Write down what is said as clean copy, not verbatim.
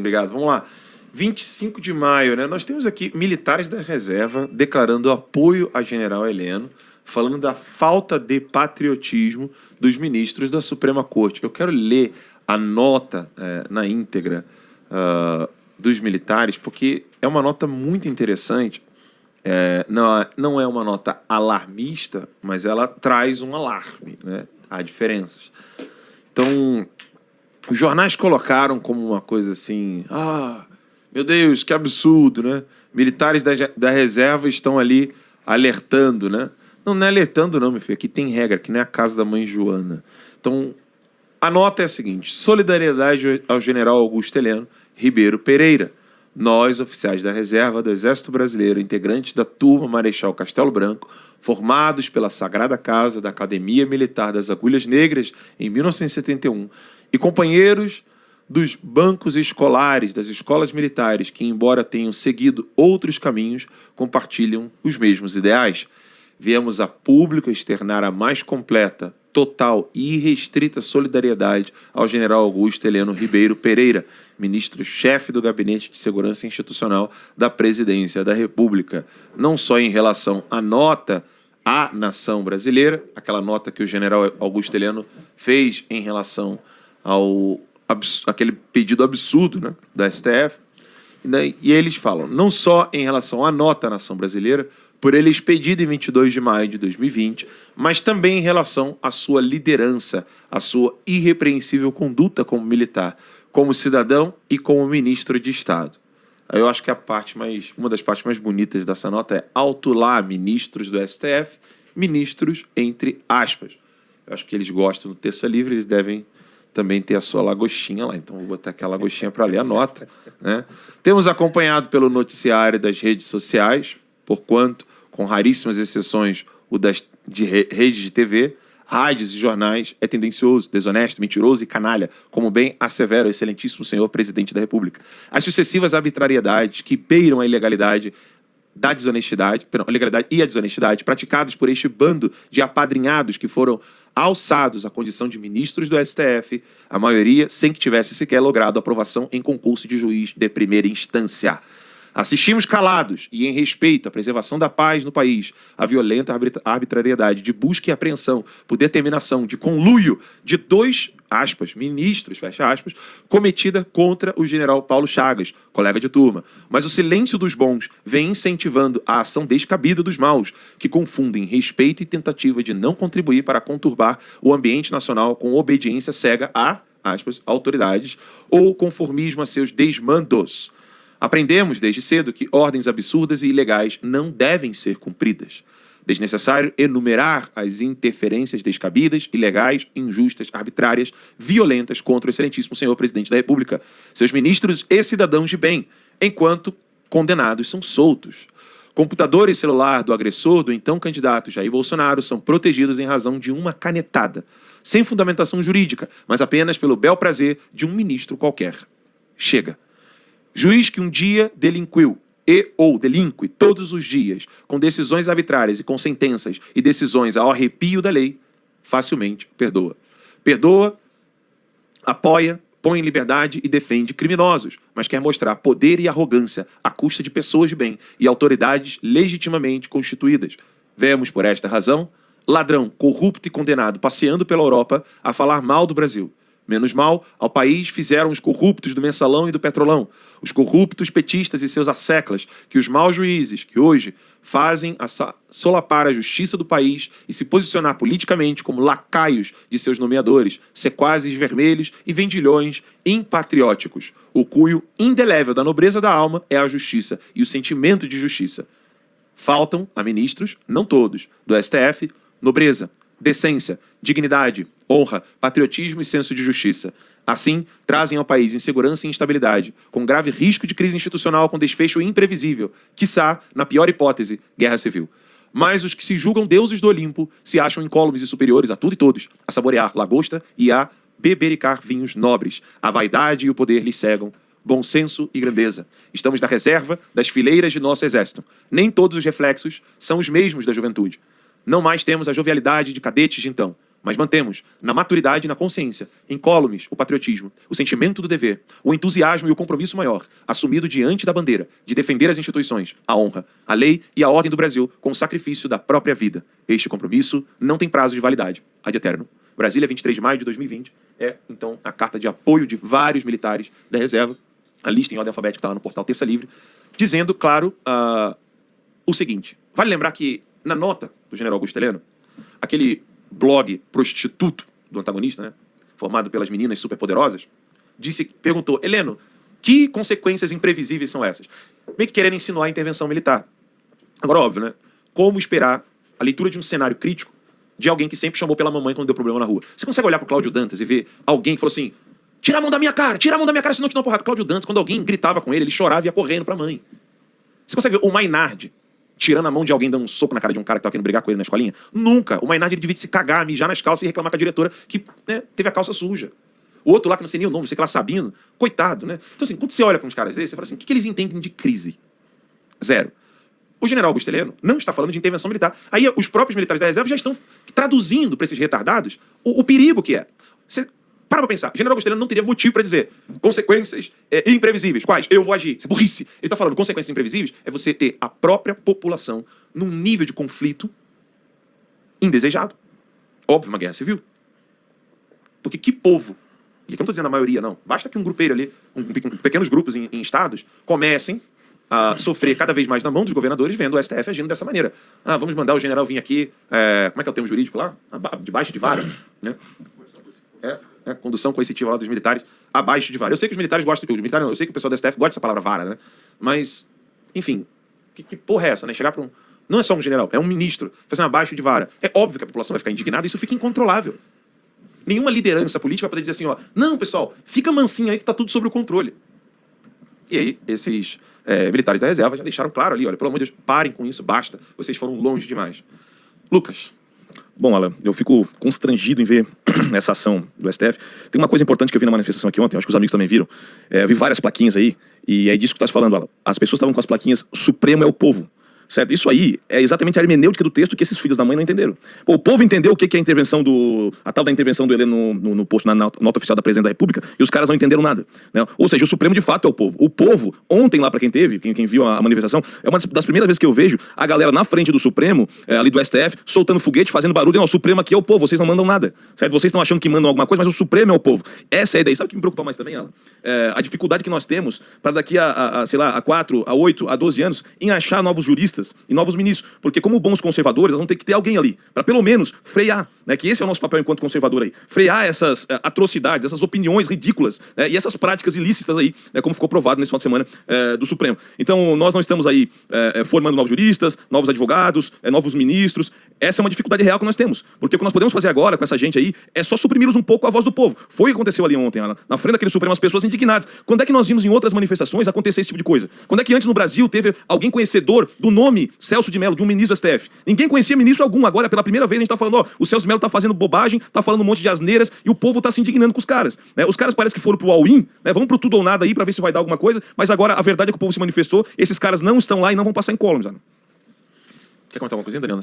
Obrigado. Vamos lá. 25 de maio, né? Nós temos aqui militares da reserva declarando apoio a general Heleno, falando da falta de patriotismo dos ministros da Suprema Corte. Eu quero ler a nota na íntegra dos militares, porque é uma nota muito interessante. Não é uma nota alarmista, mas ela traz um alarme, né? Há diferenças. Então, os jornais colocaram como uma coisa assim... meu Deus, que absurdo, né? Militares da reserva estão ali alertando, né? Não é alertando não, meu filho. Aqui tem regra, aqui não é a casa da mãe Joana. Então, a nota é a seguinte. Solidariedade ao general Augusto Heleno Ribeiro Pereira. Nós, oficiais da reserva do Exército Brasileiro, integrantes da turma Marechal Castelo Branco, formados pela Sagrada Casa da Academia Militar das Agulhas Negras em 1971, e companheiros dos bancos escolares das escolas militares que, embora tenham seguido outros caminhos, compartilham os mesmos ideais. Viemos a público externar a mais completa, total e irrestrita solidariedade ao general Augusto Heleno Ribeiro Pereira, ministro-chefe do Gabinete de Segurança Institucional da Presidência da República, não só em relação à nota à nação brasileira, aquela nota que o general Augusto Heleno fez em relação ao aquele pedido absurdo, né, da STF, e eles falam, não só em relação à nota à nação brasileira, por ele expedido em 22 de maio de 2020, mas também em relação à sua liderança, à sua irrepreensível conduta como militar, como cidadão e como ministro de Estado. Eu acho que uma das partes mais bonitas dessa nota é alto lá, ministros do STF, ministros entre aspas. Eu acho que eles gostam do terça livre, eles devem também ter a sua lagostinha lá. Então, vou botar aquela lagostinha para ler a nota, né? Temos acompanhado pelo noticiário das redes sociais, porquanto, com raríssimas exceções, o de redes de TV, rádios e jornais, é tendencioso, desonesto, mentiroso e canalha, como bem assevera o excelentíssimo senhor presidente da República. As sucessivas arbitrariedades que beiram a ilegalidade a ilegalidade e a desonestidade praticadas por este bando de apadrinhados que foram alçados à condição de ministros do STF, a maioria sem que tivesse sequer logrado aprovação em concurso de juiz de primeira instância. Assistimos calados e em respeito à preservação da paz no país, a violenta arbitrariedade de busca e apreensão por determinação de conluio de dois, aspas, ministros, fecha aspas, cometida contra o general Paulo Chagas, colega de turma. Mas o silêncio dos bons vem incentivando a ação descabida dos maus, que confundem respeito e tentativa de não contribuir para conturbar o ambiente nacional com obediência cega a, aspas, autoridades ou conformismo a seus desmandos. Aprendemos desde cedo que ordens absurdas e ilegais não devem ser cumpridas. Desnecessário enumerar as interferências descabidas, ilegais, injustas, arbitrárias, violentas contra o excelentíssimo senhor presidente da República, seus ministros e cidadãos de bem, enquanto condenados são soltos. Computador e celular do agressor do então candidato Jair Bolsonaro são protegidos em razão de uma canetada, sem fundamentação jurídica, mas apenas pelo bel prazer de um ministro qualquer. Chega. Juiz que um dia delinquiu ou delinque todos os dias com decisões arbitrárias e com sentenças e decisões ao arrepio da lei, facilmente perdoa. Perdoa, apoia, põe em liberdade e defende criminosos, mas quer mostrar poder e arrogância à custa de pessoas de bem e autoridades legitimamente constituídas. Vemos, por esta razão, ladrão, corrupto e condenado passeando pela Europa a falar mal do Brasil. Menos mal ao país fizeram os corruptos do Mensalão e do Petrolão, os corruptos petistas e seus arséclas, que os maus juízes, que hoje fazem solapar a justiça do país e se posicionar politicamente como lacaios de seus nomeadores, sequazes vermelhos e vendilhões impatrióticos. O cunho indelével da nobreza da alma é a justiça e o sentimento de justiça. Faltam a ministros, não todos, do STF, nobreza, decência, dignidade, honra, patriotismo e senso de justiça. Assim, trazem ao país insegurança e instabilidade, com grave risco de crise institucional com desfecho imprevisível, quiçá, na pior hipótese, guerra civil. Mas os que se julgam deuses do Olimpo se acham incólumes e superiores a tudo e todos, a saborear lagosta e a bebericar vinhos nobres. A vaidade e o poder lhes cegam, bom senso e grandeza. Estamos na reserva das fileiras de nosso exército. Nem todos os reflexos são os mesmos da juventude. Não mais temos a jovialidade de cadetes de então. mas mantemos, na maturidade e na consciência, incólumes o patriotismo, o sentimento do dever, o entusiasmo e o compromisso maior, assumido diante da bandeira, de defender as instituições, a honra, a lei e a ordem do Brasil com o sacrifício da própria vida. Este compromisso não tem prazo de validade, ad eterno. Brasília, 23 de maio de 2020, é, então, a carta de apoio de vários militares da reserva, a lista em ordem alfabética está lá no portal Terça Livre, dizendo, claro, o seguinte. Vale lembrar que, na nota do general Augusto Heleno, aquele blog prostituto do antagonista, né, formado pelas meninas superpoderosas, perguntou, Heleno, que consequências imprevisíveis são essas? Meio que querendo insinuar a intervenção militar. Agora, óbvio, né? Como esperar a leitura de um cenário crítico de alguém que sempre chamou pela mamãe quando deu problema na rua? Você consegue olhar pro Cláudio Dantas e ver alguém que falou assim, tira a mão da minha cara, senão eu te dou uma porrada. Cláudio Dantas, quando alguém gritava com ele chorava e ia correndo pra mãe. Você consegue ver o Maynard tirando a mão de alguém, dando um soco na cara de um cara que tava querendo brigar com ele na escolinha? Nunca. O Maynard ele devia se cagar, mijar nas calças e reclamar com a diretora que, né, teve a calça suja. O outro lá, que não sei nem o nome, não sei que lá, Sabino, coitado, né? Então assim, quando você olha para uns caras desses, você fala assim, o que eles entendem de crise? Zero. O general Augusto Heleno não está falando de intervenção militar. Aí os próprios militares da reserva já estão traduzindo para esses retardados o perigo que é. Você para pensar. O general Augusto Heleno não teria motivo para dizer consequências imprevisíveis. Quais? Eu vou agir. Isso é burrice. Ele está falando consequências imprevisíveis é você ter a própria população num nível de conflito indesejado. Óbvio, uma guerra civil. Porque que povo, e aqui eu não estou dizendo a maioria, não, basta que um grupeiro ali, pequenos grupos em estados, comecem a sofrer cada vez mais na mão dos governadores, vendo o STF agindo dessa maneira. Vamos mandar o general vir aqui, como é que é o termo jurídico lá? Debaixo de vara, né? Condução coercitiva lá dos militares, abaixo de vara. Eu sei que os militares gostam, eu sei que o pessoal do STF gosta dessa palavra vara, né? Mas, enfim, que porra é essa, né? Chegar para um... Não é só um general, é um ministro, fazendo abaixo de vara. É óbvio que a população vai ficar indignada, isso fica incontrolável. Nenhuma liderança política vai poder dizer assim, ó, não, pessoal, fica mansinho aí que tá tudo sob o controle. E aí, esses militares da reserva já deixaram claro ali, olha, pelo amor de Deus, parem com isso, basta, vocês foram longe demais. Lucas. Bom, Alan, eu fico constrangido em ver essa ação do STF. Tem uma coisa importante que eu vi na manifestação aqui ontem, acho que os amigos também viram. Eu vi várias plaquinhas aí, e é disso que tu tá falando, Alan. As pessoas estavam com as plaquinhas, Supremo é o povo. Certo? Isso aí é exatamente a hermenêutica do texto que esses filhos da mãe não entenderam. Pô, o povo entendeu o que é a intervenção a tal da intervenção do Heleno no post, na nota oficial da Presidente da República, e os caras não entenderam nada. Né? Ou seja, o Supremo de fato é o povo. O povo, ontem lá pra quem teve, quem viu a manifestação, é uma das primeiras vezes que eu vejo a galera na frente do Supremo, ali do STF, soltando foguete, fazendo barulho. Não, o Supremo aqui é o povo, vocês não mandam nada. Certo? Vocês estão achando que mandam alguma coisa, mas o Supremo é o povo. Essa é a ideia. Sabe o que me preocupa mais também, Alan? A dificuldade que nós temos para daqui sei lá, a 4, a 8, a 12 anos, em achar novos juristas e novos ministros. Porque como bons conservadores, nós vamos ter que ter alguém ali, para pelo menos frear, né, que esse é o nosso papel enquanto conservador aí, frear essas atrocidades, essas opiniões ridículas, né, e essas práticas ilícitas aí, né, como ficou provado nesse final de semana do Supremo. Então, nós não estamos aí formando novos juristas, novos advogados, novos ministros. Essa é uma dificuldade real que nós temos, porque o que nós podemos fazer agora com essa gente aí é só suprimir-los um pouco a voz do povo. Foi o que aconteceu ali ontem, na frente daquele Supremo, as pessoas indignadas. Quando é que nós vimos em outras manifestações acontecer esse tipo de coisa? Quando é que antes no Brasil teve alguém conhecedor do nome Celso de Mello, de um ministro do STF? Ninguém conhecia ministro algum. Agora, pela primeira vez, a gente tá falando, ó, o Celso de Mello tá fazendo bobagem, tá falando um monte de asneiras e o povo tá se indignando com os caras. Né? Os caras parecem que foram pro all-in, né? Vamos pro tudo ou nada aí pra ver se vai dar alguma coisa, mas agora a verdade é que o povo se manifestou, esses caras não estão lá e não vão passar incólumes. Quer comentar alguma coisinha, Daniela?